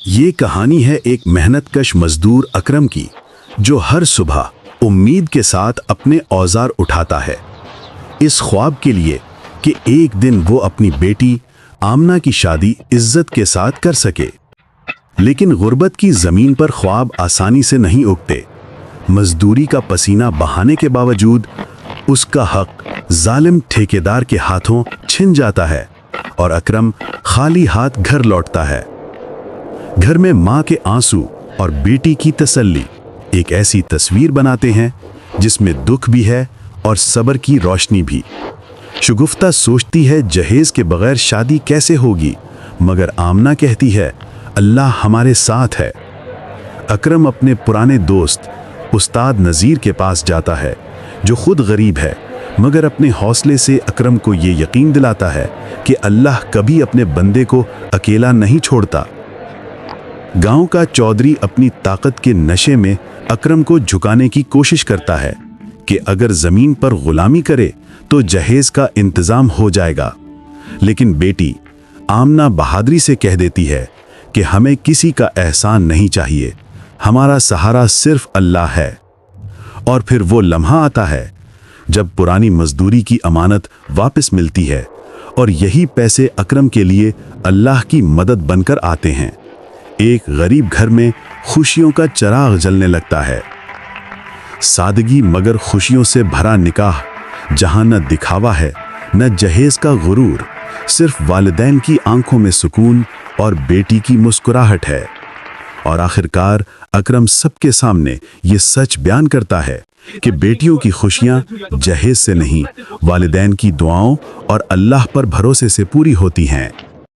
ये कहानी है एक मेहनतकश मजदूर अकरम की, जो हर सुबह उम्मीद के साथ अपने औजार उठाता है, इस ख्वाब के लिए कि एक दिन वो अपनी बेटी आमना की शादी इज्जत के साथ कर सके। लेकिन गुर्बत की ज़मीन पर ख्वाब आसानी से नहीं उगते। मजदूरी का पसीना बहाने के बावजूद उसका हक जालिम ठेकेदार के हाथों छिन जाता है और अकरम खाली हाथ घर लौटता है। घर में माँ के आंसू और बेटी की तसल्ली एक ऐसी तस्वीर बनाते हैं जिसमें दुख भी है और सब्र की रोशनी भी। शगुफ्ता सोचती है जहेज के बगैर शादी कैसे होगी, मगर आमना कहती है अल्लाह हमारे साथ है। अकरम अपने पुराने दोस्त उस्ताद नज़ीर के पास जाता है, जो खुद गरीब है, मगर अपने हौसले से अकरम को ये यकीन दिलाता है कि अल्लाह कभी अपने बंदे को अकेला नहीं छोड़ता। गांव का चौधरी अपनी ताकत के नशे में अकरम को झुकाने की कोशिश करता है कि अगर ज़मीन पर गुलामी करे तो जहेज का इंतज़ाम हो जाएगा। लेकिन बेटी आमना बहादुरी से कह देती है कि हमें किसी का एहसान नहीं चाहिए, हमारा सहारा सिर्फ अल्लाह है। और फिर वो लम्हा आता है जब पुरानी मजदूरी की अमानत वापस मिलती है और यही पैसे अकरम के लिए अल्लाह की मदद बनकर आते हैं। एक गरीब घर में खुशियों का चिराग जलने लगता है। सादगी मगर खुशियों से भरा निकाह, जहां न दिखावा है न जहेज का गुरूर, सिर्फ वालिदैन की आंखों में सुकून और बेटी की मुस्कुराहट है। और आखिरकार अकरम सबके सामने ये सच बयान करता है कि बेटियों की खुशियां जहेज से नहीं, वालिदैन की दुआओं और अल्लाह पर भरोसे से पूरी होती हैं।